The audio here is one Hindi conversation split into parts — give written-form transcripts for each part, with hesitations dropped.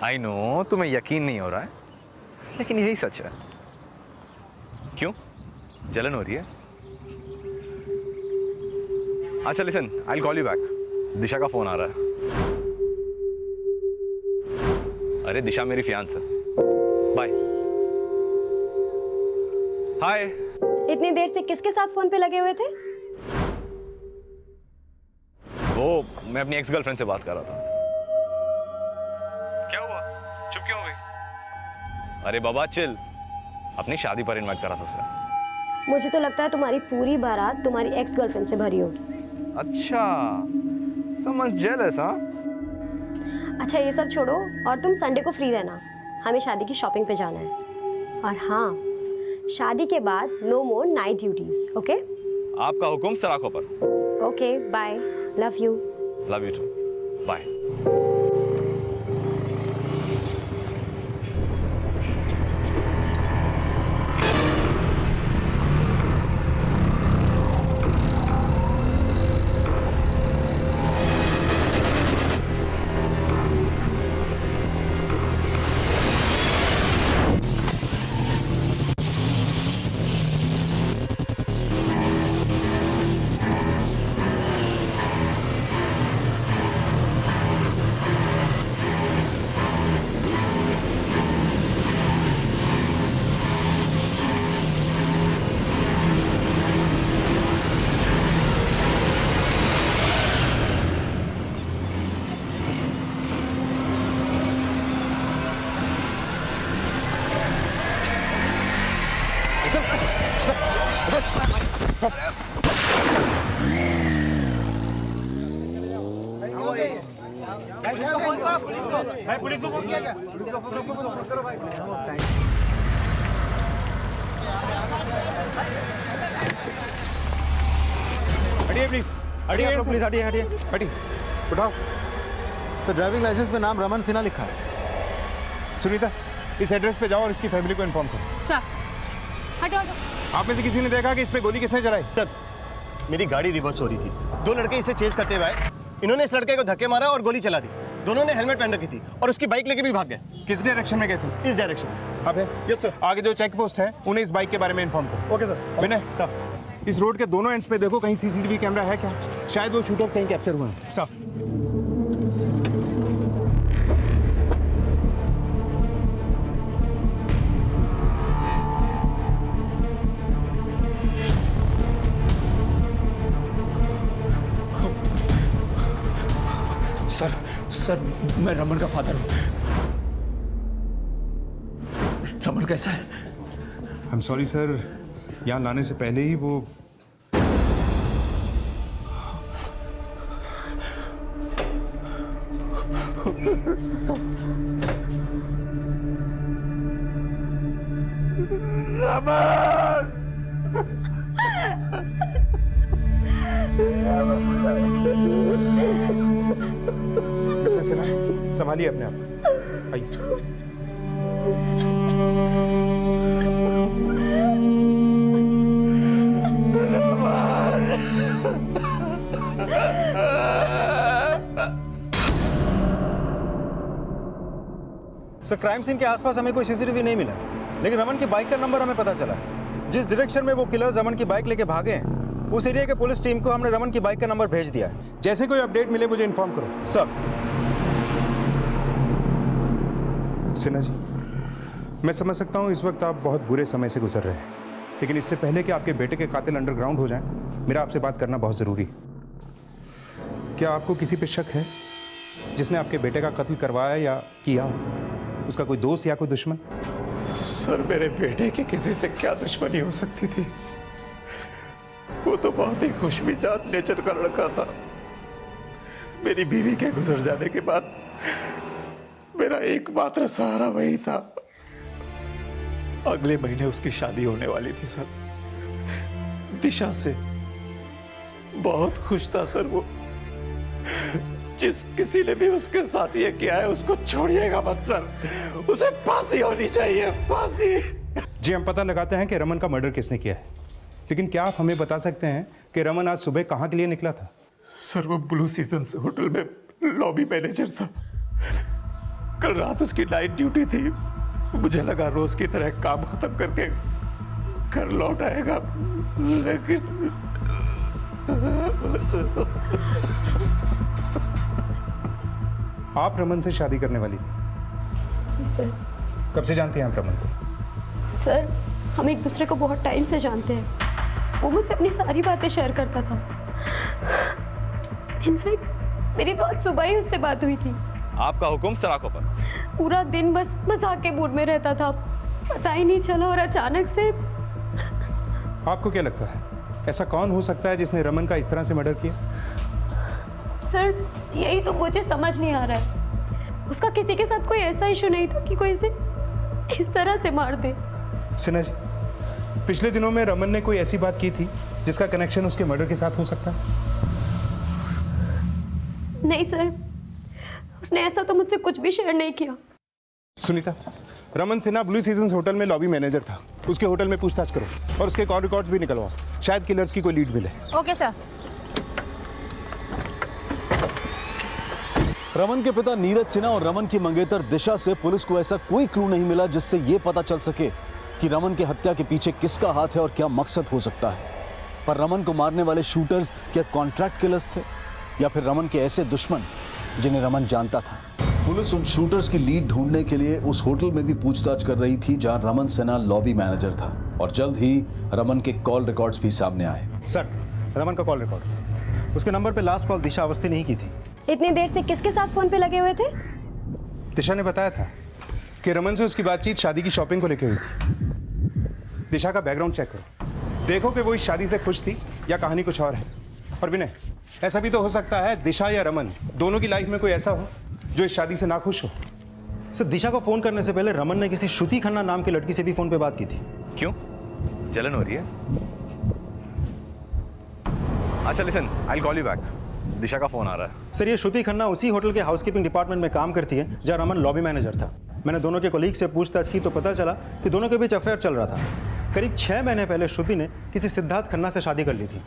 आई नो तुम्हें यकीन नहीं हो रहा है, लेकिन यही सच है। क्यों, जलन हो रही है? अच्छा listen, I will call you back. Disha का फोन आ रहा है। अरे दिशा मेरी फियांस है। बाय। हाय। इतनी देर से किसके साथ फोन पे लगे हुए थे? वो मैं अपनी एक्स गर्लफ्रेंड से बात कर रहा था। क्या हुआ, चुप क्यों हो गई? अरे बाबा चिल, अपनी शादी पर इनवाइट करा था उसे। मुझे तो लगता है तुम्हारी पूरी बारात तुम्हारी एक्स गर्लफ्रेंड से भरी होगी। अच्छा, समझ जेलस हाँ? अच्छा ये सब छोड़ो, और तुम संडे को फ्री रहना, हमें शादी की शॉपिंग पे जाना है। और हाँ, शादी के बाद no more night duties, okay? आपका हुक्म सराखों पर। Okay bye, love you. Love you too, bye. Police को फोन किया क्या? हटिए प्लीज, हटिए प्लीज, हटिए हटिए हटिए, उठाओ। सर ड्राइविंग लाइसेंस में नाम रमन सिन्हा लिखा है। सुनीता, इस एड्रेस पे जाओ और इसकी फैमिली को इन्फॉर्म करो। सर हटो हटो। आप में से किसी ने देखा कि इस पे गोली किसने चलाई? सर मेरी गाड़ी रिवर्स हो रही थी, दो लड़के इसे चेस करते हुए आए, इन्होंने इस लड़के को धक्के मारा और गोली चला दी। दोनों ने हेलमेट पहन रखी थी और उसकी बाइक लेके भी भाग गए। किस डायरेक्शन में गए थे? इस डायरेक्शन में। अब यस सर, आगे जो चेक पोस्ट है उन्हें इस बाइक के बारे में इन्फॉर्म करो। Okay sir. विनय सर, इस रोड के दोनों एंड्स पे देखो कहीं सीसीटीवी कैमरा है क्या? शायद वो शूटर्स कहीं कैप्चर हुए हैं। सर सर सर मैं रमन का फादर हूँ। रमन कैसा है? आई एम सॉरी सर, यहाँ लाने से पहले ही वो मिसेस सिन्हा, संभालिए अपने आप को। आइए। सर क्राइम सीन के आसपास हमें कोई सीसीटीवी नहीं मिला, लेकिन रमन की बाइक का नंबर हमें पता चला। जिस डायरेक्शन में वो किलर्स रमन की बाइक लेके भागे हैं, उस एरिया के पुलिस टीम को हमने रमन की बाइक का नंबर भेज दिया है। जैसे कोई अपडेट मिले मुझे इन्फॉर्म करो। सर। सिन्हा जी, मैं समझ सकता हूँ इस वक्त आप बहुत बुरे समय से गुजर रहे हैं, लेकिन इससे पहले कि आपके बेटे के कातिल अंडरग्राउंड हो जाएं, मेरा आपसे बात करना बहुत ज़रूरी है। क्या आपको किसी पे शक है जिसने आपके बेटे का कत्ल करवाया या किया? उसका कोई दोस्त या कोई दुश्मन? सर मेरे बेटे की किसी से क्या दुश्मनी हो सकती थी? वो तो बहुत ही खुशमिजाज नेचर का लड़का था। मेरी बीवी के गुजर जाने के बाद मेरा एकमात्र सहारा वही था। अगले महीने उसकी शादी होने वाली थी सर, दिशा से। बहुत खुश था सर वो। जिस किसी ने भी उसके साथ ये किया है उसको छोड़िएगा मत सर, उसे फांसी होनी चाहिए, फांसी। जी हम पता लगाते हैं कि रमन का मर्डर किसने किया है, लेकिन क्या आप हमें बता सकते हैं कि रमन आज सुबह कहाँ के लिए निकला था? सर वो ब्लू सीजन होटल में लॉबी मैनेजर था। कल रात उसकी नाइट ड्यूटी थी। मुझे लगा रोज की तरह काम खत्म करके घर लौट आएगा, लेकिन आप रमन से शादी करने वाली थी? जी सर। कब से जानते हैं आप रमन को? सर हम एक दूसरे को बहुत टाइम से जानते हैं। वो मुझसे अपनी सारी बातें शेयर करता था। इनफैक्ट मेरी तो आज सुबह ही उससे बात हुई थी। आपका हुक्म सराखों पर। पूरा दिन बस मजाक के मूड में रहता था, पता ही नहीं चला। और अचानक से आपको क्या लगता है ऐसा कौन हो सकता है जिसने रमन का इस तरह से मर्डर किया? सर यही तो मुझे समझ नहीं आ रहा है। उसका किसी के साथ कोई ऐसा इशू नहीं था कि कोई इसे इस तरह से मार दे। सिन्हा जी, पिछले दिनों में रमन ने कोई ऐसी बात की थी जिसका कनेक्शन उसके मर्डर के साथ हो सकता है? नहीं सर, उसने ऐसा तो मुझसे कुछ भी शेयर नहीं किया। Sunita, Raman Sinha blue seasons hotel में लॉबी मैनेजर था। उसके होटल में पूछताछ करो और उसके कॉल रिकॉर्ड्स भी निकलवाओ, शायद किलर्स की कोई लीड मिले। Okay sir. रमन के पिता नीरज सिन्हा और रमन की मंगेतर दिशा से पुलिस को ऐसा कोई क्लू नहीं मिला जिससे यह पता चल सके कि रमन की हत्या के पीछे किसका हाथ है और क्या मकसद हो सकता है। पर रमन को मारने वाले शूटर्स क्या कॉन्ट्रैक्ट किलर्स थे या फिर रमन के ऐसे दुश्मन जिन्हें रमन जानता था? पुलिस उन शूटर्स की लीड ढूंढने के लिए उस होटल में भी पूछताछ कर रही थी जहां रमन सिन्हा लॉबी मैनेजर था, और जल्द ही रमन के कॉल रिकॉर्ड्स भी सामने आए। सर, रमन का कॉल रिकॉर्ड। उसके नंबर पे लास्ट कॉल दिशा अवस्थी ने ही की थी। इतनी देर से किसके साथ फोन पे लगे हुए थे? दिशा ने बताया था कि रमन से उसकी बातचीत शादी की शॉपिंग को लेकर हुई थी। दिशा का बैकग्राउंड चेक करो, देखो कि वो इस शादी से खुश थी या कहानी कुछ और है। और विनय, ऐसा भी तो हो सकता है दिशा या रमन दोनों की लाइफ में कोई ऐसा हो जो इस शादी से नाखुश हो। सर, दिशा को फोन करने से पहले रमन ने किसी श्रुति खन्ना नाम की लड़की से भी फोन पे बात की थी। क्यों? जलन हो रही है? अच्छा listen, I will call you back. Disha का फोन आ रहा है। सर, ये श्रुति खन्ना उसी होटल के हाउसकीपिंग डिपार्टमेंट में काम करती है जहाँ रमन लॉबी मैनेजर था। मैंने दोनों के कोलीग से पूछताछ की तो पता चला कि दोनों के बीच अफेयर चल रहा था। करीब 6 महीने पहले श्रुति ने किसी सिद्धार्थ खन्ना से शादी कर ली थी।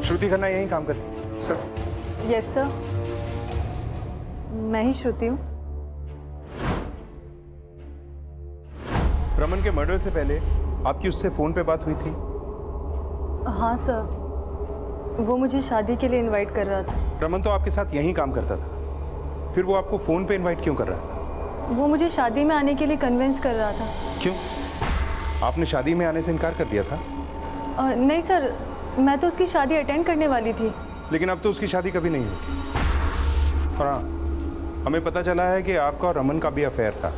श्रुति खन्ना यहीं काम करती? सर। यस सर, मैं ही श्रुति हूँ। रमन के मर्डर से पहले आपकी उससे फोन पे बात हुई थी? हाँ सर, वो मुझे शादी के लिए इनवाइट कर रहा था। रमन तो आपके साथ यहीं काम करता था, फिर वो आपको फोन पे इनवाइट क्यों कर रहा था? वो मुझे शादी में आने के लिए कन्विंस कर रहा था। क्यों? आपने शादी में आने से इनकार कर दिया था? नहीं सर, मैं तो उसकी शादी अटेंड करने वाली थी। लेकिन अब तो उसकी शादी कभी नहीं होगी। और हाँ, हमें पता चला है कि आपका और रमन का भी अफेयर था,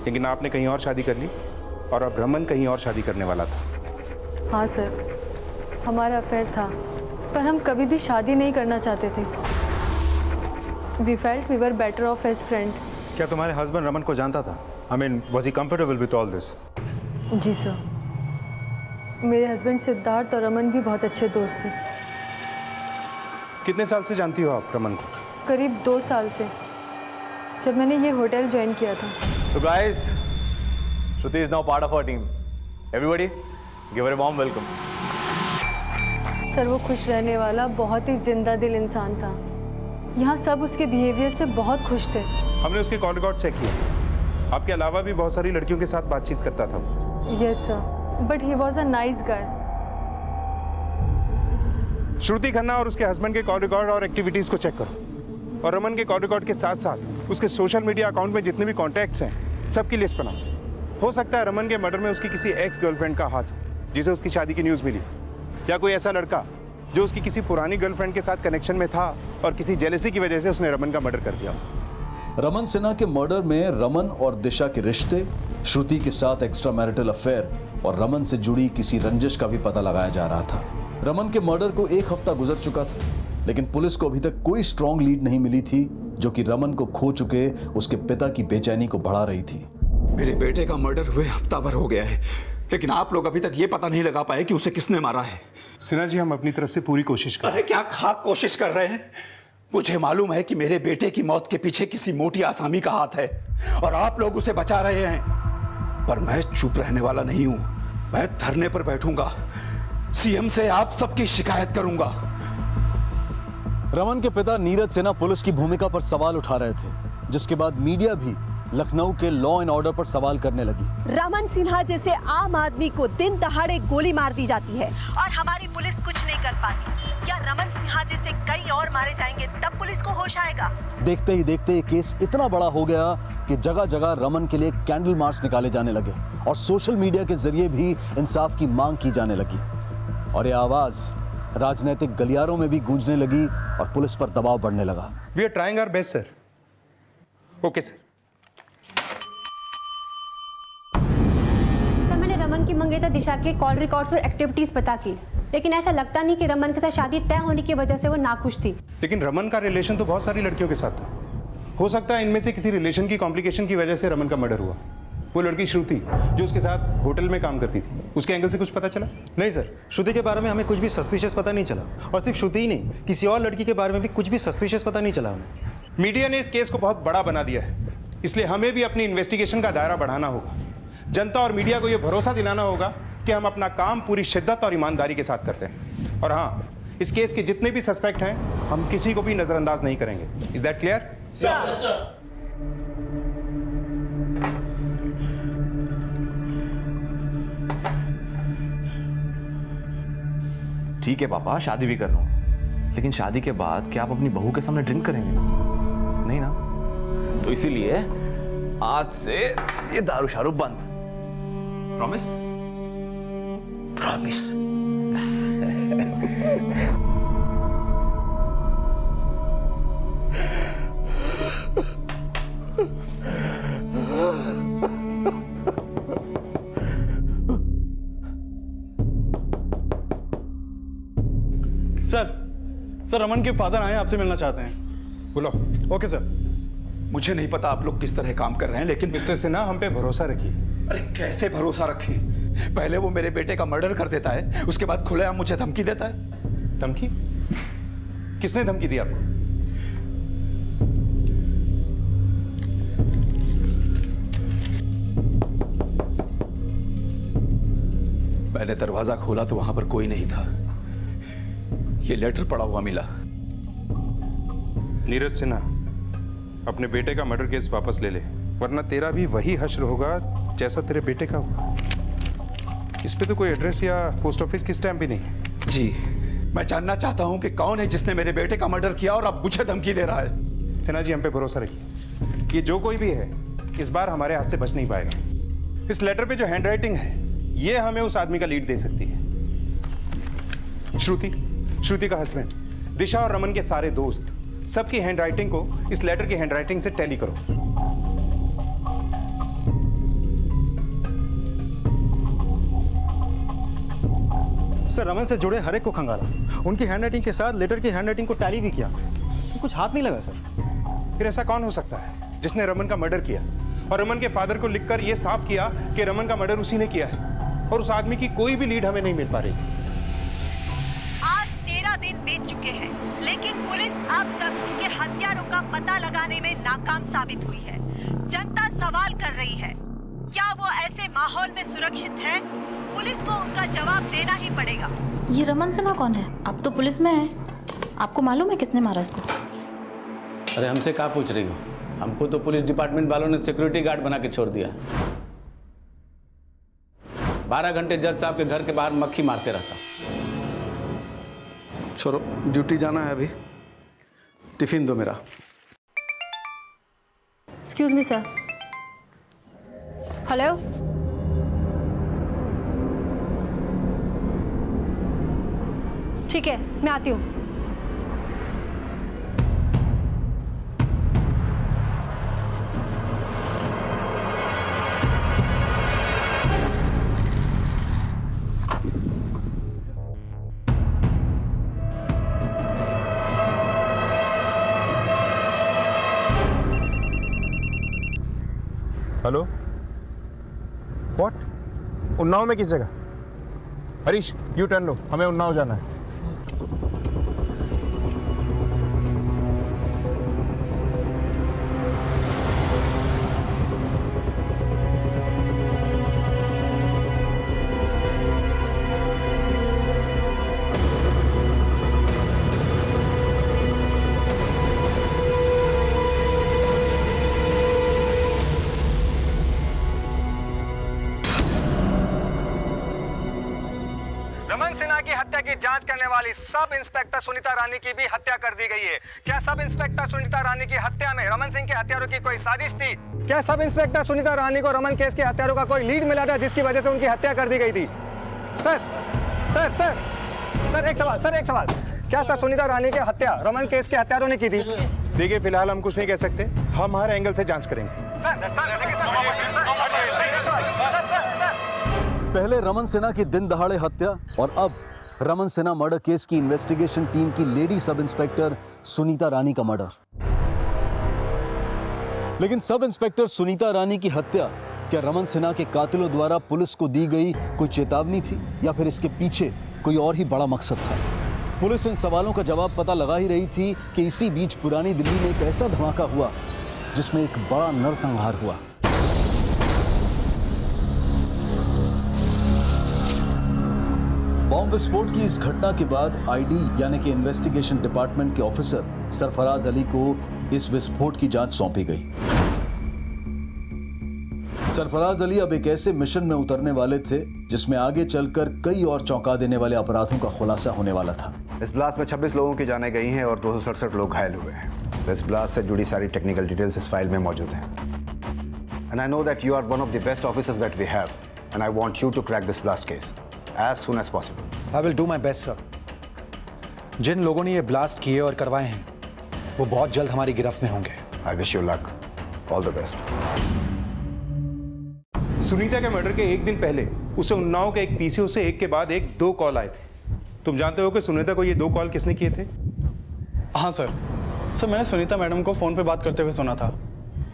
लेकिन आपने कहीं और शादी कर ली और अब रमन कहीं और शादी करने वाला था। हाँ सर, हमारा अफेयर था, पर हम कभी भी शादी नहीं करना चाहते थे। We felt we were better off as friends. क्या तुम्हारे हस्बैंड रमन को जानता था? I mean, was he comfortable with all this? जी सर, मेरे हस्बैंड सिद्धार्थ और रमन भी बहुत अच्छे दोस्त थे। कितने साल से जानती हो आप रमन को? करीब 2 साल से, जब मैंने ये होटल ज्वाइन किया था। So guys, Shruti is now part of our team. Everybody, give her a warm welcome. Sir, वो खुश रहने वाला बहुत ही जिंदा दिल इंसान था। यहाँ सब उसके बिहेवियर से बहुत खुश थे। हमने उसके कॉल रिकॉर्ड चेक किए, आपके अलावा भी बहुत सारी लड़कियों के साथ बातचीत करता था वो। Yes sir, but he was a nice guy. Shruti Khanna और उसके हस्बैंड के कॉल रिकॉर्ड और एक्टिविटीज को चेक करो, और रमन के कॉल रिकॉर्ड के साथ साथ उसके सोशल मीडिया अकाउंट में जितने भी कॉन्टैक्ट्स हैं सबकी लिस्ट बनाओ। हो सकता है रमन के मर्डर में उसकी किसी एक्स गर्लफ्रेंड का हाथ हो जिसे उसकी शादी की न्यूज़ मिली, या कोई ऐसा लड़का जो उसकी किसी पुरानी गर्लफ्रेंड के साथ कनेक्शन में था और किसी जेलसी की वजह से उसने रमन का मर्डर कर दिया। रमन सिन्हा के मर्डर में रमन और दिशा के रिश्ते, श्रुति के साथ एक्स्ट्रा मैरिटल अफेयर और रमन से जुड़ी किसी रंजिश का भी पता लगाया जा रहा था। रमन के मर्डर को 1 हफ्ता गुजर चुका था, लेकिन पुलिस को अभी तक कोई स्ट्रॉन्ग लीड नहीं मिली थी जो कि रमन को खो चुके उसके पिता की बेचैनी को बढ़ा रही थी। मेरे बेटे का मर्डर हुए हफ्ता भर हो गया है, लेकिन आप लोग अभी तक ये पता नहीं लगा पाए कि उसे किसने मारा है। सिन्हा जी, हम अपनी तरफ से पूरी कोशिश कर रहे हैं। अरे क्या खाक कोशिश कर रहे हैं? मुझे मालूम है कि मेरे बेटे की मौत के पीछे किसी मोटी आसामी का हाथ है और आप लोग उसे बचा रहे हैं। पर मैं चुप रहने वाला नहीं हूं। मैं धरने पर बैठूंगा, सीएम से आप सबकी शिकायत करूंगा। रमन के पिता नीरज सिन्हा पुलिस की भूमिका पर सवाल उठा रहे थे, जिसके बाद मीडिया भी लखनऊ के लॉ एंड ऑर्डर पर सवाल करने लगी। रमन सिन्हा जैसे आम आदमी को दिन दहाड़े गोली मार दी जाती है और हमारी पुलिस कुछ नहीं कर पाती। क्या रमन सिन्हा जैसे कई और मारे जाएंगे तब पुलिस को होश आएगा? देखते ही देखते ये केस इतना बड़ा हो गया कि जगह जगह रमन के लिए कैंडल मार्च निकाले जाने लगे और सोशल मीडिया के जरिए भी इंसाफ की मांग की जाने लगी। और ये आवाज राजनीतिक गलियारों में भी गूंजने लगी और पुलिस पर दबाव बढ़ने लगा। We are trying our best sir. Okay sir. Sir, मैंने रमन की मंगेतर दिशा के कॉल रिकॉर्ड्स और एक्टिविटीज पता की, लेकिन ऐसा लगता नहीं कि रमन के साथ शादी तय होने की वजह से वो नाखुश थी। लेकिन रमन का रिलेशन तो बहुत सारी लड़कियों के साथ था। हो सकता है इनमें से किसी रिलेशन की कॉम्प्लिकेशन की वजह से रमन का मर्डर हुआ। वो लड़की श्रुति जो उसके साथ होटल में काम करती थी, उसके एंगल से कुछ पता चला? नहीं सर, श्रुति के बारे में हमें कुछ भी सस्पिशियस पता नहीं चला, और सिर्फ श्रुति ही नहीं, किसी और लड़की के बारे में भी कुछ भी सस्पिशियस पता नहीं चला हमें। मीडिया ने इस केस को बहुत बड़ा बना दिया है, इसलिए हमें भी अपनी इन्वेस्टिगेशन का दायरा बढ़ाना होगा। जनता और मीडिया को यह भरोसा दिलाना होगा कि हम अपना काम पूरी शिद्दत और ईमानदारी के साथ करते हैं। और हाँ, इस केस के जितने भी सस्पेक्ट हैं, हम किसी को भी नजरअंदाज नहीं करेंगे। Is that clear? सर। ठीक है पापा, शादी भी कर लो, लेकिन शादी के बाद क्या आप अपनी बहू के सामने ड्रिंक करेंगे? नहीं ना? तो इसीलिए आज से ये दारू शारू बंद। प्रॉमिस? प्रॉमिस। सर, रमन के फादर आए, आपसे मिलना चाहते हैं। बोलो। Okay sir. मुझे नहीं पता आप लोग किस तरह काम कर रहे हैं, लेकिन मिस्टर सिन्हा, हम पे भरोसा रखिए। अरे कैसे भरोसा रखें? पहले वो मेरे बेटे का मर्डर कर देता है, उसके बाद खुलेआम मुझे धमकी देता है। धमकी? किसने धमकी दी आपको? मैंने दरवाजा खोला तो वहां पर कोई नहीं था। ये लेटर पड़ा हुआ मिला। नीरज सिन्हा, अपने बेटे का मर्डर केस वापस ले ले, वरना तेरा भी वही हश्र होगा जैसा तेरे बेटे का हुआ। इस पे तो कोई एड्रेस या पोस्ट ऑफिस की स्टैम्प भी नहीं है। जी, मैं जानना चाहता हूं कि कौन है जिसने मेरे बेटे का मर्डर किया और अब मुझे धमकी दे रहा है। सिन्हा जी, हम पे भरोसा रखिए। ये जो कोई भी है, इस बार हमारे हाथ से बच नहीं पाएगा। इस लेटर पे जो हैंडराइटिंग है, ये हमें उस आदमी का लीड दे सकती है। श्रुति का हस्बैंड, दिशा और रमन के सारे दोस्त, सबकी हैंडराइटिंग को इस लेटर की हैंडराइटिंग से टैली करो। सर, रमन से जुड़े हर एक को खंगाला, उनकी हैंडराइटिंग के साथ लेटर की हैंडराइटिंग को टैली भी किया, तो कुछ हाथ नहीं लगा सर। फिर ऐसा कौन हो सकता है जिसने रमन का मर्डर किया और रमन के फादर को लिखकर यह साफ किया कि रमन का मर्डर उसी ने किया है, और उस आदमी की कोई भी लीड हमें नहीं मिल पा रही। आज 13 दिन बीत चुके हैं, लेकिन पुलिस अब तक उनके हत्यारों का पता लगाने में नाकाम साबित हुई है। जनता सवाल कर रही है, क्या वो ऐसे माहौल में सुरक्षित है? पुलिस को उनका जवाब देना ही पड़ेगा। ये रमन सिन्हा कौन है? आप तो पुलिस में हैं, आपको मालूम है किसने मारा इसको? अरे हमसे क्या पूछ रही हो? हमको तो पुलिस डिपार्टमेंट वालों ने सिक्योरिटी गार्ड बना के छोड़ दिया। 12 घंटे जज साहब के घर के बाहर मक्खी मारते रहता। छोड़ो, ड्यूटी जाना है अभी। टिफिन दो मेरा। Excuse me sir. हेलो, ठीक है, मैं आती हूँ। Hello, what? उन्नाव में किस जगह? हरीश, यू टर्न लो, हमें उन्नाव जाना है। रमन सिन्हा की हत्या की जांच करने वाली सब इंस्पेक्टर सुनीता रानी की भी हत्या कर दी गई है। क्या सब इंस्पेक्टर सुनीता रानी की हत्या में रमन सिंह के हत्यारों की कोई साजिश थी? क्या सब इंस्पेक्टर सुनीता रानी को रमन केस के हत्यारों का कोई लीड मिला था जिसकी वजह से उनकी हत्या कर दी गई थी? सर एक सवाल। क्या सर सुनीता रानी की हत्या रमन केस के हत्यारों ने की थी? देखिए, फिलहाल हम कुछ नहीं कह सकते, हम हर एंगल से जांच करेंगे। पहले रमन सिन्हा की दिन दहाड़े हत्या और अब रमन सिन्हा मर्डर केस की इन्वेस्टिगेशन टीम की लेडी सब इंस्पेक्टर सुनीता रानी का मर्डर। लेकिन सब इंस्पेक्टर सुनीता रानी की हत्या क्या रमन सिन्हा के कातिलों द्वारा पुलिस को दी गई कोई चेतावनी थी या फिर इसके पीछे कोई और ही बड़ा मकसद था? पुलिस इन सवालों का जवाब पता लगा ही रही थी कि इसी बीच पुरानी दिल्ली में एक ऐसा धमाका हुआ जिसमें एक बड़ा नरसंहार हुआ। बॉम्ब विस्फोट की इस घटना के बाद आईडी यानी कि इन्वेस्टिगेशन डिपार्टमेंट के ऑफिसर सरफराज अली को इस विस्फोट की जांच सौंपी गई। सरफराज अली अब एक ऐसे मिशन में उतरने वाले थे जिसमें आगे चलकर कई और चौंका देने वाले अपराधों का खुलासा होने वाला था। इस ब्लास्ट में 26 लोगों की जानें गई हैं और 267 लोग घायल हुए हैं। इस ब्लास्ट से जुड़ी सारी टेक्निकल डिटेल्स इस फाइल में मौजूद हैं। And I know that you are one of the best officers that we have and I want you to crack this blast case as soon as possible. I will do my best, sir. जिन लोगों ने ये ब्लास्ट किए और करवाए हैं वो बहुत जल्द हमारी गिरफ्त में होंगे। I wish you luck. All the best. Sunita के मर्डर के एक दिन पहले उसे उन्नाव के एक पीसीओ से एक के बाद एक 2 कॉल आए थे। तुम जानते हो कि सुनीता को ये 2 कॉल किसने किए थे? हाँ सर, मैंने सुनीता मैडम को फ़ोन पे बात करते हुए सुना था।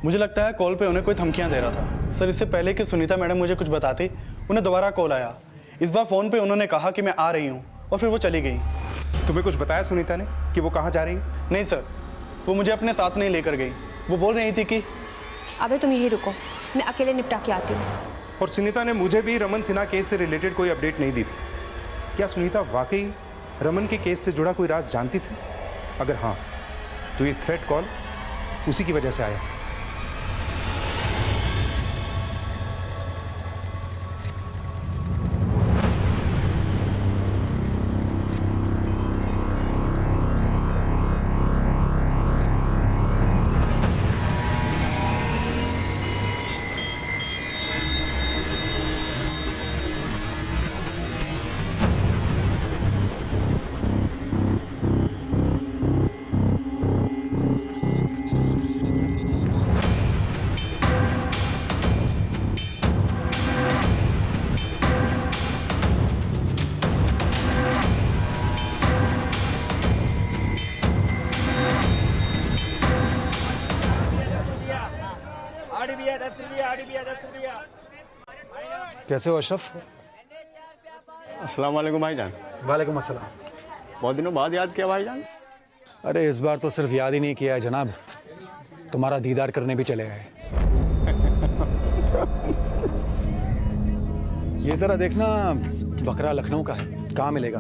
मुझे लगता है कॉल पे उन्हें कोई धमकियां दे रहा था। सर, इससे पहले कि सुनीता मैडम मुझे कुछ बताती, उन्हें दोबारा कॉल आया। इस बार फ़ोन पे उन्होंने कहा कि मैं आ रही हूँ और फिर वो चली गई। तुम्हें कुछ बताया सुनीता ने कि वो कहाँ जा रही है? नहीं सर, वो मुझे अपने साथ नहीं लेकर गई। वो बोल रही थी कि अबे तुम यही रुको, मैं अकेले निपटा के आती हूँ। और सुनीता ने मुझे भी रमन सिन्हा केस से रिलेटेड कोई अपडेट नहीं दी थी। क्या सुनीता वाकई रमन के केस से जुड़ा कोई राज जानती थी? अगर हाँ, तो ये थ्रेट कॉल उसी की वजह से आया। कैसे हो अशरफ? अस्सलाम वालेकुम भाईजान। वालेकुम अस्सलाम। बहुत दिनों बाद याद किया भाईजान। अरे इस बार तो सिर्फ याद ही नहीं किया है जनाब, तुम्हारा दीदार करने भी चले गए। ये जरा देखना, बकरा लखनऊ का है, कहाँ मिलेगा?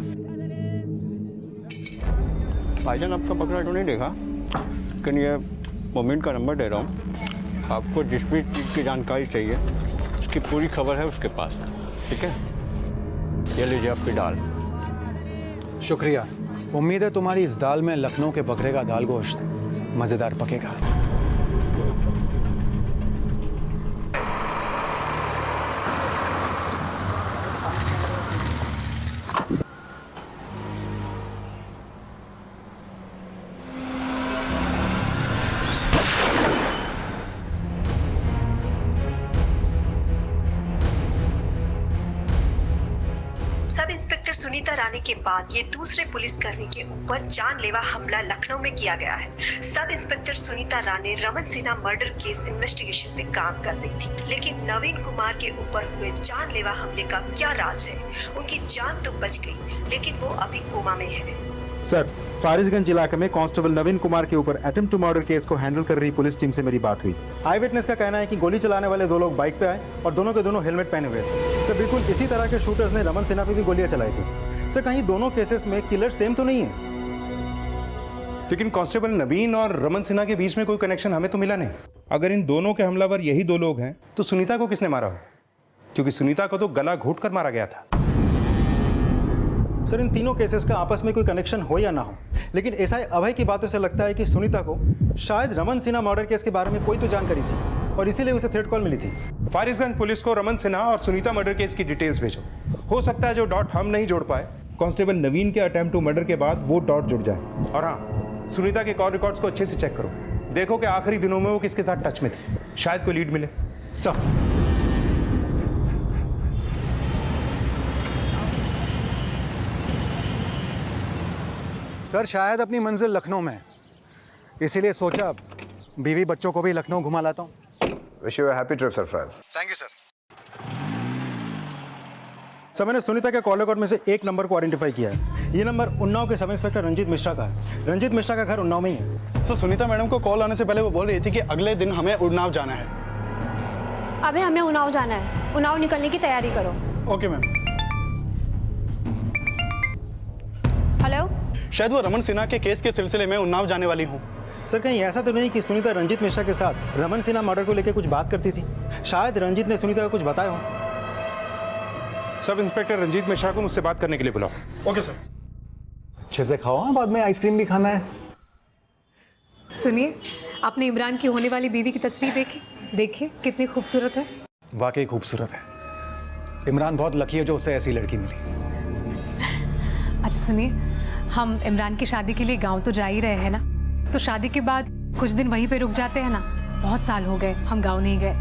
भाईजान आपका बकरा तो नहीं देखा, लेकिन ये मोमिन का नंबर दे रहा हूँ। आपको जिस भी चीज़ की जानकारी चाहिए उसकी पूरी खबर है उसके पास, ठीक है? ये लीजिए आपकी दाल। शुक्रिया। उम्मीद है तुम्हारी इस दाल में लखनऊ के बकरे का दाल गोश्त मज़ेदार पकेगा। सब इंस्पेक्टर सुनीता रानी के बाद ये दूसरे पुलिसकर्मी के ऊपर जानलेवा हमला लखनऊ में किया गया है। सब इंस्पेक्टर सुनीता रानी Raman Sinha murder case investigation में काम कर रही थी, लेकिन नवीन कुमार के ऊपर हुए जानलेवा हमले का क्या राज है? उनकी जान तो बच गई, लेकिन वो अभी कोमा में है। सर, फारिसगंज इलाके में कांस्टेबल नवीन कुमार के ऊपर अटेम्प्ट टू मर्डर केस को हैंडल कर रही पुलिस टीम से मेरी बात हुई। आई विटनेस का कहना है कि गोली चलाने वाले 2 लोग बाइक पे आए और दोनों के दोनों हेलमेट पहने हुए थे। सर, बिल्कुल इसी तरह के शूटर्स ने रमन सिन्हा पे भी गोलियां चलाई थी। सर, कहीं दोनों केसेस में किलर सेम तो नहीं है? लेकिन कांस्टेबल नवीन और रमन सिन्हा के बीच में कोई कनेक्शन हमें तो मिला नहीं। अगर इन दोनों के हमलावर यही 2 लोग हैं तो सुनीता को किसने मारा हो? क्योंकि सुनीता को तो गला घोट कर मारा गया था। सर इन तीनों केसेस का आपस में कोई कनेक्शन हो या ना हो, लेकिन एसआई अभय की बातों से लगता है कि सुनीता को शायद रमन सिन्हा मर्डर केस के बारे में कोई तो जानकारी थी और इसीलिए उसे थ्रेट कॉल मिली थी। फारिसगंज पुलिस को रमन सिन्हा और सुनीता मर्डर केस की डिटेल्स भेजो। हो सकता है जो डॉट हम नहीं जोड़ पाए, कांस्टेबल नवीन के अटेम्प्ट टू मर्डर के बाद वो डॉट जुड़ जाए। और हाँ, सुनीता के कॉल रिकॉर्ड्स को अच्छे से चेक करो, देखो कि आखिरी दिनों में वो किसके साथ टच में थी, शायद कोई लीड मिले। सर सर शायद अपनी मंजिल लखनऊ में है, इसीलिए सोचा बीवी बच्चों को भी लखनऊ घुमा लाता हूँ। Wish you a happy trip Sarfaraz. Thank you sir. Sir मैंने सुनीता के कॉल रिकॉर्ड में से एक नंबर को आइडेंटिफाई किया है। ये नंबर उन्नाव के सब इंस्पेक्टर रंजीत मिश्रा का है। रंजीत मिश्रा का घर उन्नाव में ही है। सर सुनीता मैडम को कॉल आने से पहले वो बोल रही थी कि अगले दिन हमें उन्नाव जाना है। अबे हमें उन्नाव जाना है, उन्नाव निकलने की तैयारी करो। Okay ma'am. हेलो, शायद वो रमन सिन्हा के केस के सिलसिले में उन्नाव जाने वाली हूँ। सर कहीं ऐसा तो नहीं कि सुनीता रंजीत मिश्रा के साथ रमन सिन्हा मर्डर को लेकर कुछ बात करती थी? शायद रंजीत ने सुनीता को कुछ बताया हो। सब इंस्पेक्टर रंजीत मिश्रा को मुझसे बात करने के लिए बुलाओ। Okay sir. अच्छे से खाओ, बाद में आइसक्रीम भी खाना है। सुनिए, आपने इमरान की होने वाली बीवी की तस्वीर देखी? देखिए कितनी खूबसूरत है। वाकई खूबसूरत है। इमरान बहुत लकी है जो उसे ऐसी लड़की मिली। अच्छा सुनिए, हम इमरान की शादी के लिए गांव तो जा ही रहे हैं ना, तो शादी के बाद कुछ दिन वहीं पे रुक जाते हैं ना। बहुत साल हो गए हम गांव नहीं गए।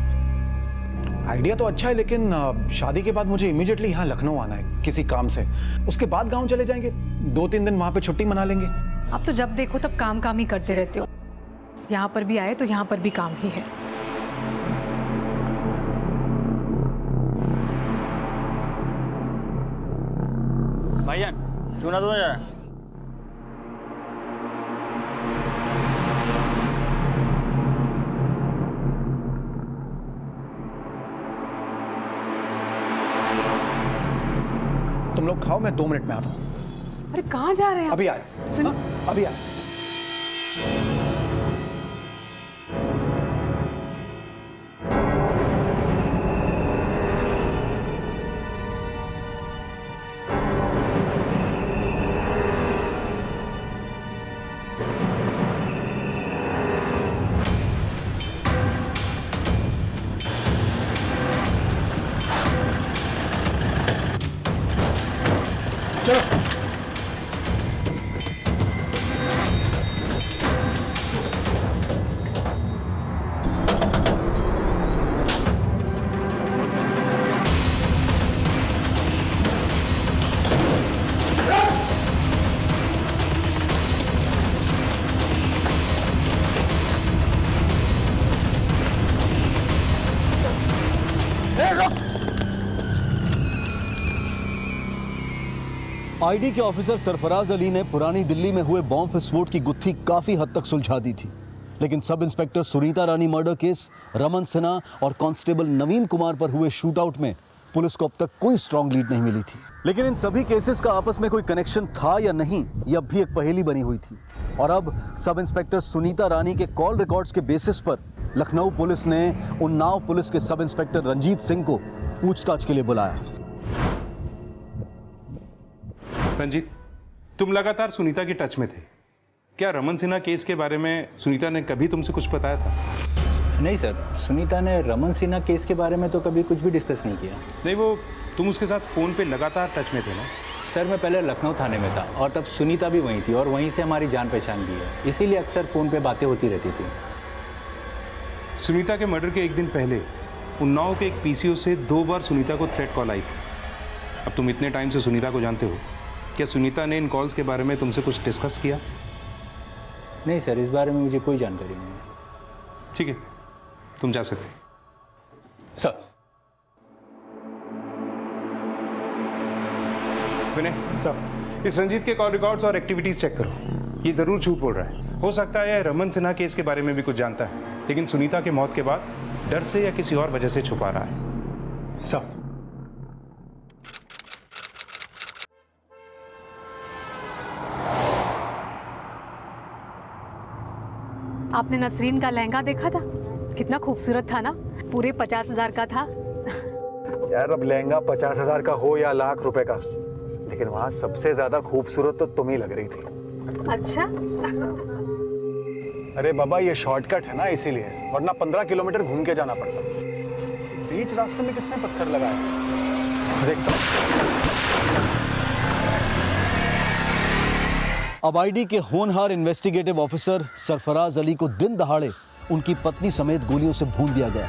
आइडिया तो अच्छा है, लेकिन शादी के बाद मुझे इमीडिएटली यहाँ लखनऊ आना है किसी काम से। उसके बाद गांव चले जाएंगे, 2-3 दिन वहाँ पे छुट्टी मना लेंगे। आप तो जब देखो तब काम काम ही करते रहते हो। यहाँ पर भी आए तो यहाँ पर भी काम ही है। भाईजान चूना दो जरा। तुम लोग खाओ, मैं 2 मिनट में आता हूँ। अरे कहाँ जा रहे हैं? अभी आए। सुन, अभी आए। आईडी के ऑफिसर सरफराज अली ने पुरानी दिल्ली में हुए बॉम्ब विस्फोट की गुत्थी काफी हद तक सुलझा दी थी, लेकिन सब इंस्पेक्टर सुनीता रानी मर्डर केस, रमन सिन्हा और कांस्टेबल नवीन कुमार पर हुए शूटआउट में पुलिस को अब तक कोई स्ट्रांग लीड नहीं मिली थी। लेकिन इन सभी केसेस का आपस में कोई कनेक्शन था या नहीं, यह अब भी एक पहेली बनी हुई थी। और अब सब इंस्पेक्टर सुनीता रानी के कॉल रिकॉर्ड्स के बेसिस पर लखनऊ पुलिस ने उन्नाव पुलिस के सब इंस्पेक्टर रंजीत सिंह को पूछताछ के लिए बुलाया। रंजीत, तुम लगातार सुनीता के टच में थे। क्या रमन सिन्हा केस के बारे में सुनीता ने कभी तुमसे कुछ बताया था? नहीं सर, सुनीता ने रमन सिन्हा केस के बारे में तो कभी कुछ भी डिस्कस नहीं किया। नहीं, वो तुम उसके साथ फ़ोन पे लगातार टच में थे ना? सर मैं पहले लखनऊ थाने में था और तब सुनीता भी वहीं थी और वहीं से हमारी जान पहचान भी है, इसीलिए अक्सर फ़ोन पे बातें होती रहती थी। सुनीता के मर्डर के एक दिन पहले उन्नाव के एक पीसीओ से 2 बार सुनीता को थ्रेट कॉल आई थी। अब तुम इतने टाइम से सुनीता को जानते हो, क्या सुनीता ने इन कॉल्स के बारे में तुमसे कुछ डिस्कस किया? नहीं सर, इस बारे में मुझे कोई जानकारी नहीं है। ठीक है, तुम जा सकते हो। सर। विनय सर, इस रंजीत के कॉल रिकॉर्ड्स और एक्टिविटीज चेक करो। ये जरूर झूठ बोल रहा है। हो सकता है रमन सिन्हा केस के बारे में भी कुछ जानता है, लेकिन सुनीता के मौत के बाद डर से या किसी और वजह से छुपा रहा है। सर, आपने नसरीन का लहंगा देखा था? कितना खूबसूरत था ना, पूरे 50,000 का था। यार अब लहंगा 50,000 का हो या लाख रुपए का, लेकिन वहां सबसे ज्यादा खूबसूरत तो तुम ही लग रही थी। अच्छा। अरे बाबा, ये शॉर्टकट है ना, इसीलिए, वरना 15 किलोमीटर घूम के जाना पड़ता। बीच रास्ते में किसने पत्थर लगाया? देखता हूं। अब आईडी के होनहार इन्वेस्टिगेटिव ऑफिसर सरफराज अली को दिन दहाड़े उनकी पत्नी समेत गोलियों से भून दिया गया,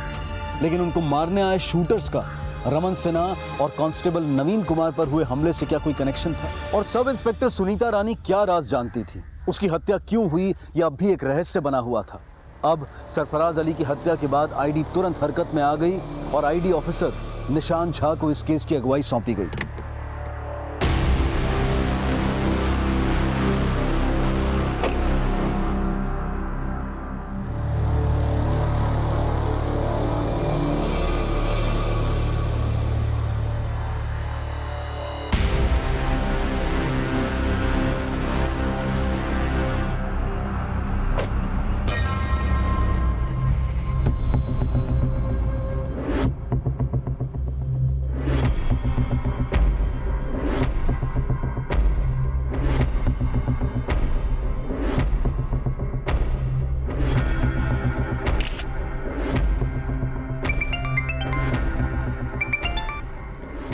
लेकिन उनको मारने आए शूटर्स का रमन सिन्हा और कांस्टेबल नवीन कुमार पर हुए हमले से क्या कोई कनेक्शन था? और सब इंस्पेक्टर सुनीता रानी क्या राज जानती थी? उसकी हत्या क्यों हुई, यह अब भी एक रहस्य बना हुआ था। अब सरफराज अली की हत्या के बाद आईडी तुरंत हरकत में आ गई और आईडी ऑफिसर निशान झा को इस केस की अगुवाई सौंपी गई।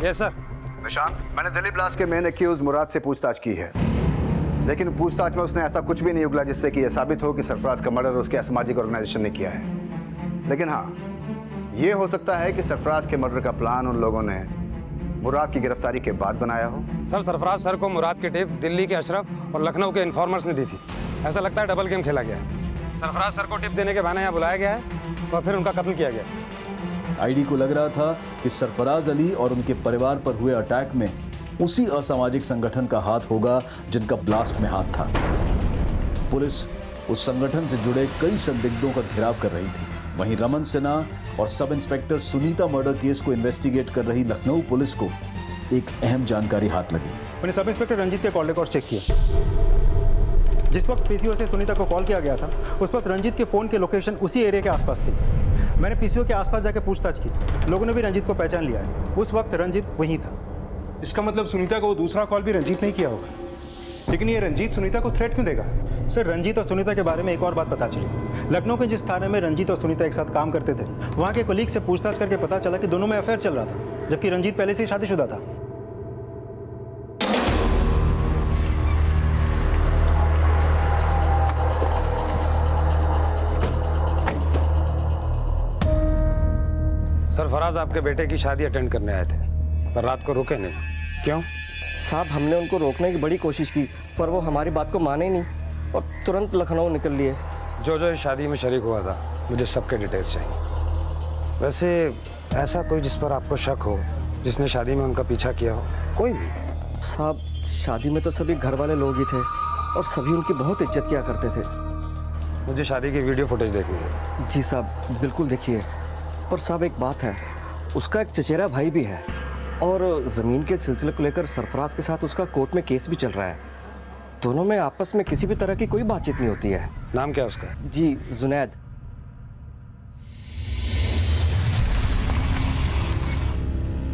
Yes sir. निशांत, मैंने दिल्ली ब्लास्ट के मेन एक्यूज मुराद से पूछताछ की है, लेकिन पूछताछ में उसने ऐसा कुछ भी नहीं उगला जिससे कि यह साबित हो कि सरफराज का मर्डर उसके असामाजिक ऑर्गेनाइजेशन ने किया है। लेकिन हाँ, यह हो सकता है कि सरफराज के मर्डर का प्लान उन लोगों ने मुराद की गिरफ्तारी के बाद बनाया हो। सर, सरफराज सर को मुराद की टिप दिल्ली के अशरफ और लखनऊ के इन्फॉर्मर्स ने दी थी। ऐसा लगता है डबल गेम खेला गया है। सरफराज सर को टिप देने के बहाने यहाँ बुलाया गया है और फिर उनका कत्ल किया गया। आईडी को लग रहा था कि सरफराज अली और उनके परिवार पर हुए अटैक में उसी असामाजिक संगठन का हाथ होगा जिनका ब्लास्ट में हाथ था। पुलिस उस संगठन से जुड़े कई संदिग्धों का घेराव कर रही थी। वहीं रमन सिन्हा और sub inspector Sunita murder case को इन्वेस्टिगेट कर रही लखनऊ पुलिस को एक अहम जानकारी हाथ लगी। मैंने सब इंस्पेक्टर रंजीत के कॉल रिकॉर्ड चेक किया। जिस वक्त पीसीओ से सुनीता को कॉल किया गया था, उस वक्त रंजीत के फोन की लोकेशन उसी एरिया के आसपास थी। मैंने पीसीओ के आसपास जाकर पूछताछ की, लोगों ने भी रंजीत को पहचान लिया है। उस वक्त रंजीत वहीं था। इसका मतलब सुनीता को वो दूसरा कॉल भी रंजीत ने किया होगा। लेकिन ये रंजीत सुनीता को थ्रेट क्यों देगा? सर, रंजीत और सुनीता के बारे में एक और बात पता चली। लखनऊ के जिस थाने में रंजीत और सुनीता एक साथ काम करते थे, वहाँ के कोलीग से पूछताछ करके पता चला कि दोनों में अफेयर चल रहा था, जबकि रंजीत पहले से ही शादीशुदा था। सरफराज आपके बेटे की शादी अटेंड करने आए थे, पर रात को रुके नहीं। क्यों? साहब, हमने उनको रोकने की बड़ी कोशिश की, पर वो हमारी बात को माने नहीं और तुरंत लखनऊ निकल लिए। जो इस शादी में शरीक हुआ था, मुझे सबके डिटेल्स चाहिए। वैसे ऐसा कोई जिस पर आपको शक हो, जिसने शादी में उनका पीछा किया हो? कोई भी? साहब, शादी में तो सभी घर वाले लोग ही थे और सभी उनकी बहुत इज्जत किया करते थे। मुझे शादी की वीडियो फुटेज देखनी है। जी साहब, बिल्कुल देखिए। पर साहब, एक बात है, उसका एक चचेरा भाई भी है और ज़मीन के सिलसिले को लेकर सरफराज के साथ उसका कोर्ट में केस भी चल रहा है। दोनों में आपस में किसी भी तरह की कोई बातचीत नहीं होती है। नाम क्या उसका? जी, जुनैद।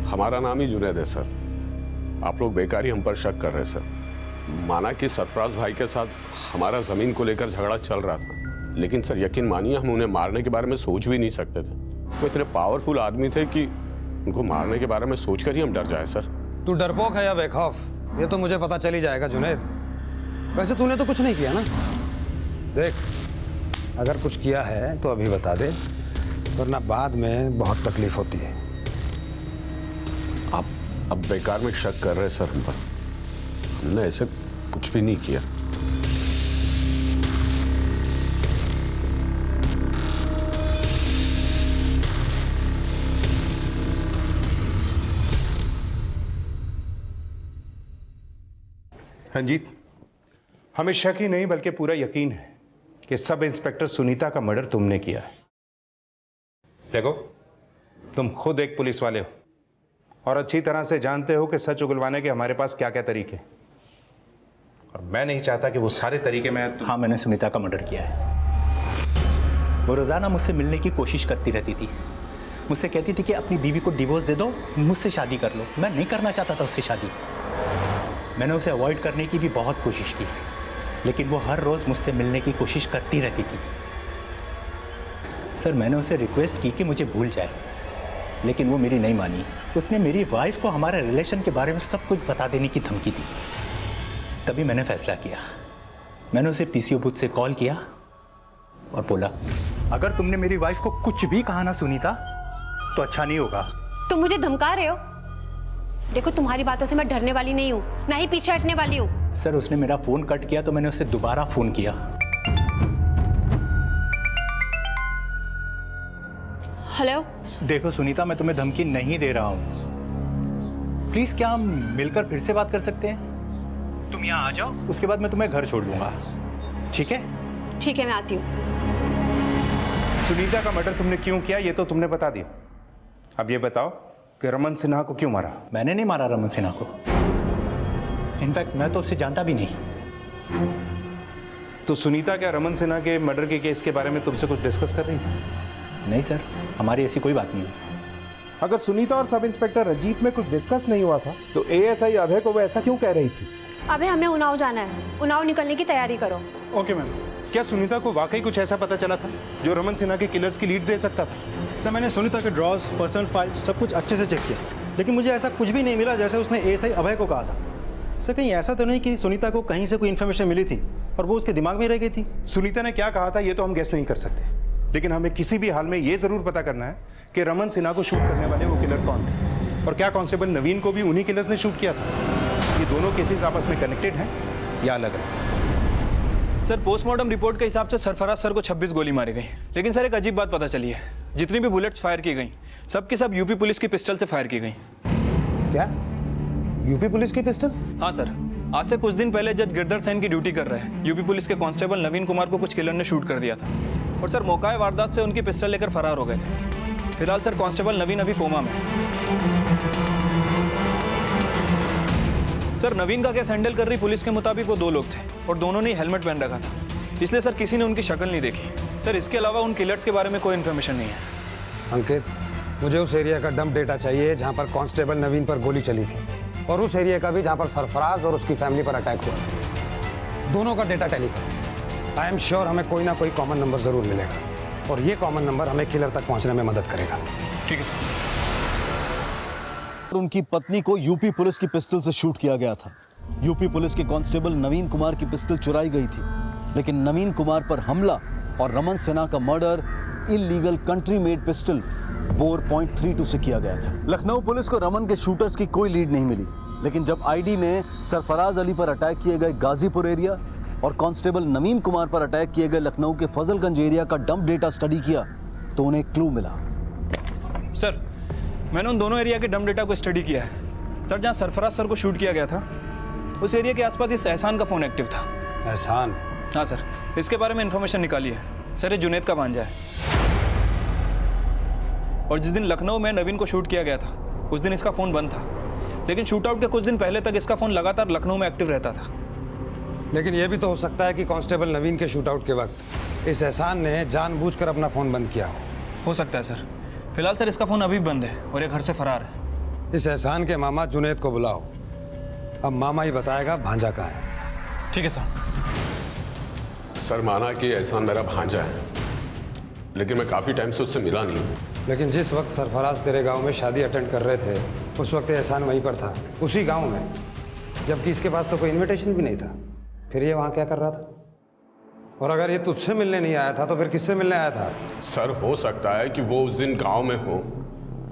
हमारा नाम ही जुनैद है सर। आप लोग बेकार ही हम पर शक कर रहे हैं सर। माना कि सरफराज भाई के साथ हमारा ज़मीन को लेकर झगड़ा चल रहा था, लेकिन सर यकीन मानिए हम उन्हें मारने के बारे में सोच भी नहीं सकते थे। वो इतने पावरफुल आदमी थे कि उनको मारने के बारे में सोचकर ही हम डर जाए सर। तू डरपोक है या बेखौफ, ये तो मुझे पता चल ही जाएगा जुनैद। वैसे तूने तो कुछ नहीं किया ना। देख, अगर कुछ किया है तो अभी बता दे, वरना बाद में बहुत तकलीफ होती है। आप अब बेकार में शक कर रहे हैं सर हम पर। हमने ऐसे कुछ भी नहीं किया। रंजीत, हमें शक ही नहीं बल्कि पूरा यकीन है कि सब इंस्पेक्टर सुनीता का मर्डर तुमने किया है। देखो, तुम खुद एक पुलिस वाले हो और अच्छी तरह से जानते हो कि सच उगलवाने के हमारे पास क्या क्या तरीके हैं, और मैं नहीं चाहता कि वो सारे तरीके मैं हाँ, मैंने सुनीता का मर्डर किया है। वो रोज़ाना मुझसे मिलने की कोशिश करती रहती थी। मुझसे कहती थी कि अपनी बीवी को डिवोर्स दे दो, मुझसे शादी कर लो। मैं नहीं करना चाहता था उससे शादी। मैंने उसे अवॉइड करने की भी बहुत कोशिश की, लेकिन वो हर रोज़ मुझसे मिलने की कोशिश करती रहती थी। सर, मैंने उसे रिक्वेस्ट की कि मुझे भूल जाए, लेकिन वो मेरी नहीं मानी। उसने मेरी वाइफ को हमारे रिलेशन के बारे में सब कुछ बता देने की धमकी दी। तभी मैंने फैसला किया। मैंने उसे पीसीओ बूथ से कॉल किया और बोला, अगर तुमने मेरी वाइफ को कुछ भी कहा ना सुनीता, तो अच्छा नहीं होगा। तुम मुझे धमका रहे हो? देखो, तुम्हारी बातों से मैं डरने वाली नहीं हूँ, ना ही पीछे हटने वाली हूँ। सर, उसने मेरा फोन कट किया तो मैंने उसे दोबारा फोन किया। हेलो। देखो सुनीता, मैं तुम्हें धमकी नहीं दे रहा हूँ। प्लीज, क्या हम मिलकर फिर से बात कर सकते हैं? तुम यहाँ आ जाओ, उसके बाद मैं तुम्हें घर छोड़ दूंगा, ठीक है? ठीक है, मैं आती हूँ। सुनीता का मर्डर तुमने क्यों किया ये तो तुमने बता दिया। अब ये बताओ कि रमन सिन्हा को क्यों मारा? मैंने नहीं मारा रमन सिन्हा को। इनफैक्ट मैं तो उससे जानता भी नहीं। तो सुनीता क्या रमन सिन्हा के मर्डर के केस के बारे में तुमसे कुछ डिस्कस कर रही थी? नहीं सर, हमारी ऐसी कोई बात नहीं है। अगर सुनीता और सब इंस्पेक्टर रंजीत में कुछ डिस्कस नहीं हुआ था तो एएसआई अभय को वो ऐसा क्यों कह रही थी? अबे, हमें उन्नाव जाना है, उन्नाव निकलने की तैयारी करो। Okay ma'am. क्या सुनीता को वाकई कुछ ऐसा पता चला था जो रमन सिन्हा के किलर्स की लीड दे सकता था? सर, मैंने सुनीता के ड्रॉज, पर्सनल फाइल्स सब कुछ अच्छे से चेक किया, लेकिन मुझे ऐसा कुछ भी नहीं मिला जैसे उसने एएसआई अभय को कहा था। सर, कहीं ऐसा तो नहीं कि सुनीता को कहीं से कोई इन्फॉर्मेशन मिली थी और वो उसके दिमाग में रह गई थी? सुनीता ने क्या कहा था ये तो हम गेस नहीं कर सकते, लेकिन हमें किसी भी हाल में ये जरूर पता करना है कि रमन सिन्हा को शूट करने वाले वो किलर कौन थे, और क्या कांस्टेबल नवीन को भी उन्हीं किलर्स ने शूट किया था? ये दोनों केसेस आपस में कनेक्टेड हैं या अलग अलग? सर, पोस्टमार्टम रिपोर्ट के हिसाब से सरफराज सर को 26 गोली मारी गई, लेकिन सर एक अजीब बात पता चली है। जितनी भी बुलेट्स फायर की गई, सब की सब यूपी पुलिस की पिस्टल से फायर की गई। क्या? यूपी पुलिस की पिस्टल? हाँ सर, आज से कुछ दिन पहले जज गिरधर सेन की ड्यूटी कर रहे हैं यूपी पुलिस के कांस्टेबल नवीन कुमार को कुछ किलर ने शूट कर दिया था, और सर मौका वारदात से उनकी पिस्टल लेकर फरार हो गए थे। फिलहाल सर कांस्टेबल नवीन अभी कोमा में। सर, नवीन का केस हैंडल कर रही पुलिस के मुताबिक वो 2 लोग थे और दोनों ने हेलमेट पहन रखा था, इसलिए सर किसी ने उनकी शक्ल नहीं देखी। सर, इसके अलावा उन किलर्स के बारे में कोई इन्फॉर्मेशन नहीं है। अंकित, मुझे उस एरिया का डंप डेटा चाहिए जहां पर कांस्टेबल नवीन पर गोली चली थी, और उस एरिया का भी जहां पर सरफराज और उसकी फैमिली पर अटैक हुआ। दोनों का डेटा टैली करो। आई एम श्योर हमें कोई ना कोई कॉमन नंबर जरूर मिलेगा, और ये कॉमन नंबर हमें किलर तक पहुंचने में मदद करेगा। ठीक है सर। उनकी पत्नी को यूपी पुलिस की पिस्टल से शूट किया गया था। यूपी पुलिस के कांस्टेबल नवीन कुमार की पिस्टल चुराई गई थी, लेकिन नवीन कुमार पर हमला और रमन सिन्हा का murder illegal country made pistol bore .32 से किया गया था। लखनऊ पुलिस को रमन के शूटर्स की कोई लीड नहीं मिली, लेकिन जब आईडी ने सरफराज अली पर अटैक किए गए गाजीपुर एरिया और कांस्टेबल नवीन कुमार पर अटैक किए गए लखनऊ के फजलगंज एरिया का डंप डेटा स्टडी किया तो उन्हें क्लू मिला। सर, मैंने उन दोनों एरिया के डंप डेटा को स्टडी किया है। सर, जहाँ सरफराज सर को शूट किया गया था उस एरिया के आसपास इस एहसान का फ़ोन एक्टिव था। एहसान? हाँ सर, इसके बारे में इन्फॉर्मेशन निकाली है। सर, ये जुनैद का भांजा है, और जिस दिन लखनऊ में नवीन को शूट किया गया था उस दिन इसका फ़ोन बंद था, लेकिन शूटआउट के कुछ दिन पहले तक इसका फ़ोन लगातार लखनऊ में एक्टिव रहता था। लेकिन यह भी तो हो सकता है कि कांस्टेबल नवीन के शूटआउट के वक्त इस एहसान ने जानबूझकर अपना फ़ोन बंद किया हो सकता है सर। फिलहाल सर इसका फ़ोन अभी बंद है और ये घर से फरार है। इस एहसान के मामा जुनैद को बुलाओ, अब मामा ही बताएगा भांजा कहाँ है। ठीक है सर। सर, माना कि एहसान मेरा भांजा है, लेकिन मैं काफ़ी टाइम से उससे मिला नहीं हूँ। लेकिन जिस वक्त सरफराज तेरे गांव में शादी अटेंड कर रहे थे उस वक्त एहसान वहीं पर था, उसी गांव में, जबकि इसके पास तो कोई इनविटेशन भी नहीं था। फिर ये वहाँ क्या कर रहा था? और अगर ये तुझसे मिलने नहीं आया था तो फिर किससे मिलने आया था? सर, हो सकता है कि वो उस दिन गांव में हो,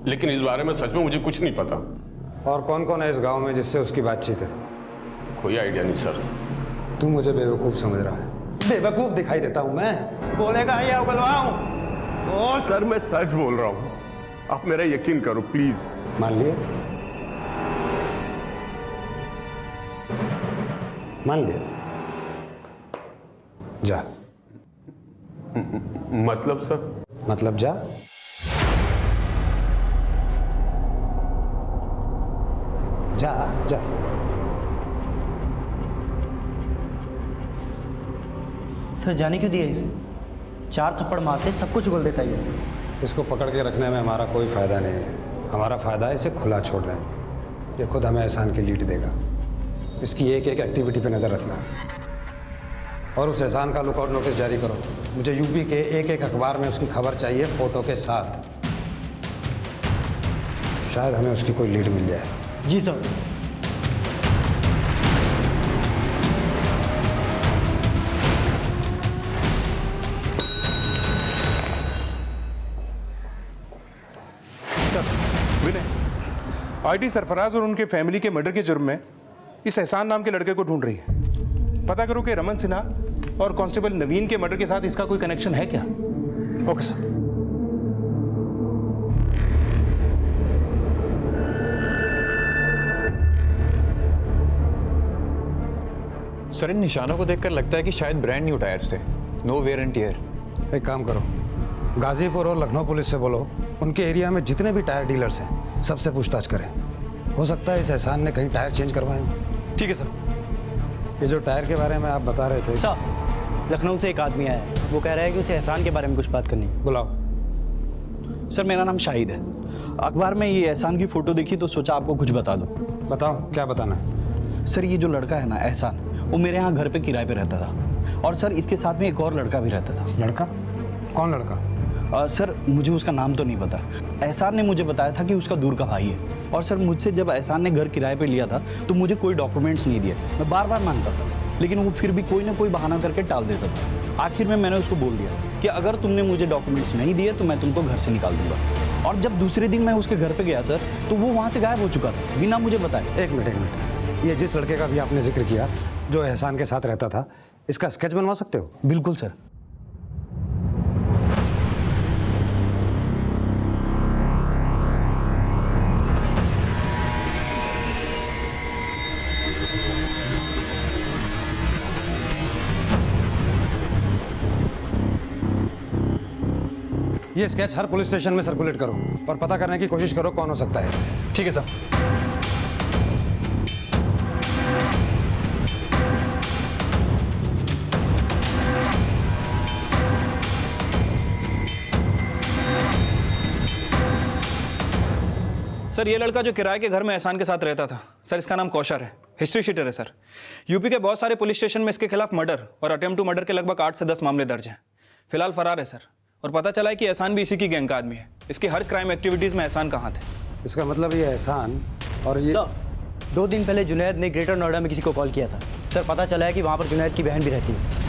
लेकिन इस बारे में सच में मुझे कुछ नहीं पता। और कौन कौन है इस गांव में जिससे उसकी बातचीत है? कोई आइडिया नहीं सर। तू मुझे बेवकूफ़ समझ रहा है? बेवकूफ़ दिखाई देता हूँ मैं? बोलेगा या उगलवाऊँ? सर, मैं सच बोल रहा हूँ, आप मेरा यकीन करो प्लीज। मान लिया? मान लिया? जा। मतलब सर? मतलब जा। जा जा। सर, जाने क्यों दिया इसे? 4 थप्पड़ मारते सब कुछ उगल देता है। इसको पकड़ के रखने में हमारा कोई फायदा नहीं है। हमारा फायदा है इसे खुला छोड़ रहे हैं। ये खुद हमें एहसान की लीड देगा। इसकी एक एक एक्टिविटी पे नज़र रखना और उस एहसान का लुकआउट नोटिस जारी करो। मुझे यूपी के एक एक अखबार में उसकी खबर चाहिए, फोटो के साथ। शायद हमें उसकी कोई लीड मिल जाए। जी सर। विनय, आईटी सरफराज और उनके फैमिली के मर्डर के जुर्म में इस एहसान नाम के लड़के को ढूंढ रही है। पता करो कि रमन सिन्हा और कांस्टेबल नवीन के मर्डर के साथ इसका कोई कनेक्शन है क्या? Okay sir. सर, इन निशानों को देखकर लगता है कि शायद ब्रांड न्यू टायर्स थे, नो वेयर एंड टियर। एक काम करो, गाजीपुर और लखनऊ पुलिस से बोलो उनके एरिया में जितने भी टायर डीलर्स हैं सबसे पूछताछ करें। हो सकता है इस एहसान ने कहीं टायर चेंज करवाए हों। ठीक है सर। ये जो टायर के बारे में आप बता रहे थे सर, लखनऊ से एक आदमी आया है, वो कह रहा है कि उसे एहसान के बारे में कुछ बात करनी है। बुलाओ। सर, मेरा नाम शाहिद है। अखबार में ये एहसान की फ़ोटो देखी तो सोचा आपको कुछ बता दूँ। बताओ, क्या बताना है? सर, ये जो लड़का है ना एहसान, वो मेरे यहाँ घर पे किराए पे रहता था और सर इसके साथ में एक और लड़का भी रहता था। लड़का? कौन लड़का? सर, मुझे उसका नाम तो नहीं पता। एहसान ने मुझे बताया था कि उसका दूर का भाई है। और सर, मुझसे जब एहसान ने घर किराए पे लिया था तो मुझे कोई डॉक्यूमेंट्स नहीं दिए। मैं बार बार मांगता था, लेकिन वो फिर भी कोई ना कोई बहाना करके टाल देता था। आखिर में मैंने उसको बोल दिया कि अगर तुमने मुझे डॉक्यूमेंट्स नहीं दिए तो मैं तुमको घर से निकाल दूंगा। और जब दूसरे दिन मैं उसके घर पे गया सर, तो वो वहाँ से गायब हो चुका था बिना मुझे बताए। एक मिनट, ये जिस लड़के का भी आपने जिक्र किया जो एहसान के साथ रहता था, इसका स्केच बनवा सकते हो? बिल्कुल सर। ये स्केच हर पुलिस स्टेशन में सर्कुलेट करो और पता करने की कोशिश करो कौन हो सकता है। ठीक है सर। सर, ये लड़का जो किराए के घर में एहसान के साथ रहता था, सर इसका नाम कौशर है, हिस्ट्री शीटर है सर। यूपी के बहुत सारे पुलिस स्टेशन में इसके खिलाफ मर्डर और अटेम्प्ट टू मर्डर के लगभग 8 से 10 मामले दर्ज हैं। फिलहाल फरार है सर। और पता चला है कि एहसान भी इसी की गैंग का आदमी है। इसकी हर क्राइम एक्टिविटीज में एहसान का हाथ है। इसका मतलब ये एहसान और ये सर, 2 दिन पहले जुनैद ने ग्रेटर नोएडा में किसी को कॉल किया था। सर, पता चला है कि वहाँ पर जुनैद की बहन भी रहती है।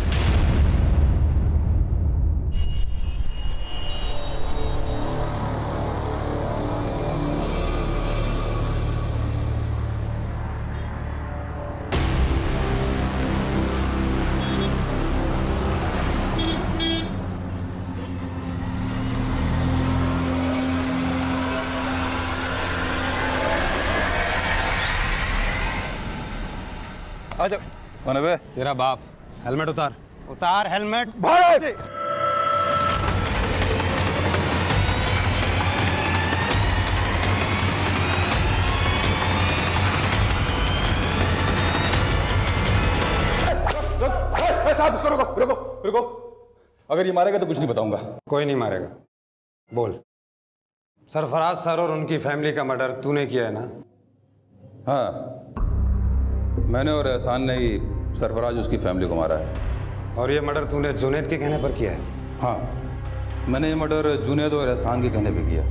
कौन है बे? तेरा बाप। हेलमेट उतार। उतार हेलमेट। भारत! साहब, इसको रुको रुको रुको। अगर ये मारेगा तो कुछ नहीं बताऊंगा। कोई नहीं मारेगा। बोल। सरफराज सर और उनकी फैमिली का मर्डर तूने किया है ना? हाँ, मैंने और एहसान ने ही सरफराज उसकी फैमिली को मारा है। और ये मर्डर तूने जुनैद के कहने पर किया है? हाँ, मैंने ये मर्डर जुनैद और एहसान के कहने पे किया।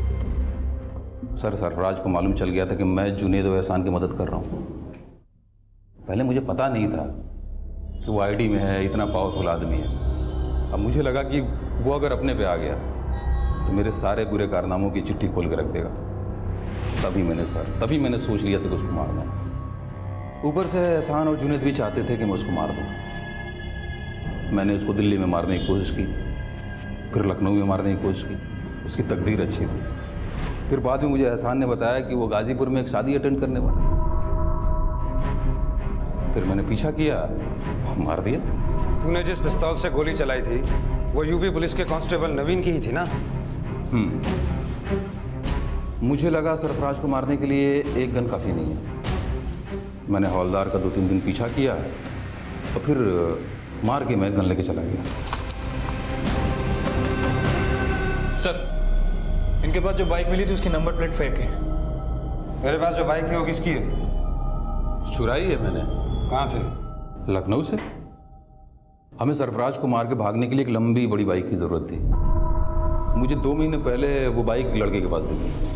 सर, सरफराज को मालूम चल गया था कि मैं जुनैद और एहसान की मदद कर रहा हूँ। पहले मुझे पता नहीं था कि वो आईडी में है, इतना पावरफुल आदमी है। अब मुझे लगा कि वो अगर अपने पे आ गया तो मेरे सारे बुरे कारनामों की चिट्ठी खोल के रख देगा। तभी मैंने सोच लिया था कि उसको मारना है। ऊपर से एहसान और जुनैद भी चाहते थे कि मैं उसको मार दूँ। मैंने उसको दिल्ली में मारने की कोशिश की, फिर लखनऊ में मारने की कोशिश की। उसकी तकदीर अच्छी थी। फिर बाद में मुझे एहसान ने बताया कि वो गाजीपुर में एक शादी अटेंड करने वाला है। फिर मैंने पीछा किया, मार दिया। तूने जिस पिस्तौल से गोली चलाई थी वो यूपी पुलिस के कांस्टेबल नवीन की ही थी ना? मुझे लगा सरफराज को मारने के लिए एक गन काफ़ी नहीं है। मैंने हवलदार का 2-3 दिन पीछा किया और फिर मार के मैं गन लेके चला गया। सर, इनके पास जो बाइक मिली थी उसकी नंबर प्लेट फेक है। तेरे पास जो बाइक थी वो किसकी है? चुराई है मैंने। कहाँ से? लखनऊ से। हमें सरफराज को मार के भागने के लिए एक लंबी बड़ी बाइक की ज़रूरत थी। मुझे 2 महीने पहले वो बाइक लड़के के पास दिखी।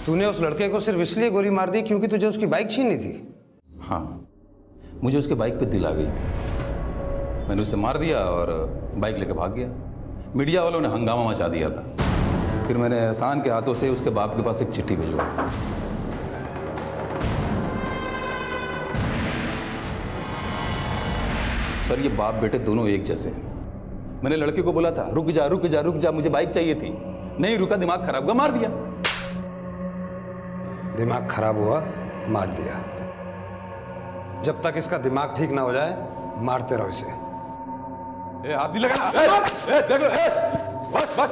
तूने उस लड़के को सिर्फ इसलिए गोली मार दी क्योंकि तुझे उसकी बाइक छीननी थी? हाँ, मुझे उसके बाइक पे दिल आ गई थी। मैंने उसे मार दिया और बाइक लेके भाग गया। मीडिया वालों ने हंगामा मचा दिया था। फिर मैंने एहसान के हाथों से उसके बाप के पास एक चिट्ठी भिजवाई। सर, ये बाप बेटे दोनों एक जैसे हैं। मैंने लड़के को बोला था रुक जा रुक जा रुक जा, मुझे बाइक चाहिए थी। नहीं रुका, दिमाग खराब हुआ, मार दिया। दिमाग खराब हुआ, मार दिया। जब तक इसका दिमाग ठीक ना हो जाए मारते रहो इसे। हाथ नहीं लगाना। देख लो, बस बस।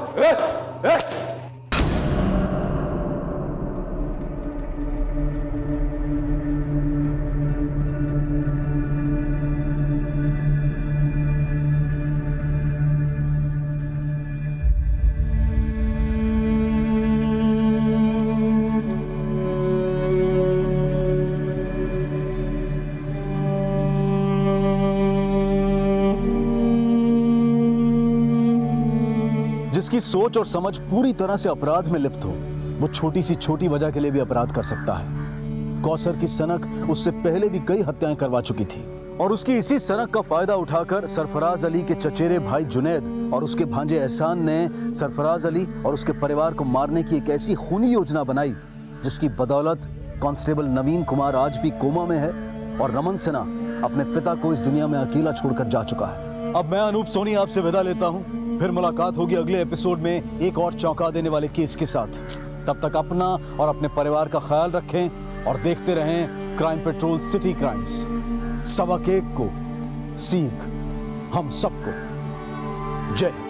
जिसकी सोच और समझ पूरी तरह से अपराध में लिप्त हो, वो छोटी सी छोटी वजह के लिए भी अपराध कर सकता है। कौसर की सनक उससे पहले भी कई हत्याएं करवा चुकी थी और उसकी इसी सनक का फायदा उठाकर सरफराज अली के चचेरे भाई जुनैद और उसके भांजे एहसान ने सरफराज अली और उसके परिवार को मारने की एक ऐसी खूनी योजना बनाई जिसकी बदौलत कांस्टेबल नवीन कुमार आज भी कोमा में है और रमन सिन्हा अपने पिता को इस दुनिया में अकेला छोड़कर जा चुका है। अब मैं अनूप सोनी आपसे विदा लेता हूं। फिर मुलाकात होगी अगले एपिसोड में एक और चौंका देने वाले केस के साथ। तब तक अपना और अपने परिवार का ख्याल रखें और देखते रहें क्राइम पेट्रोल सिटी क्राइम्स। सबक एक को सीख हम सबको। जय।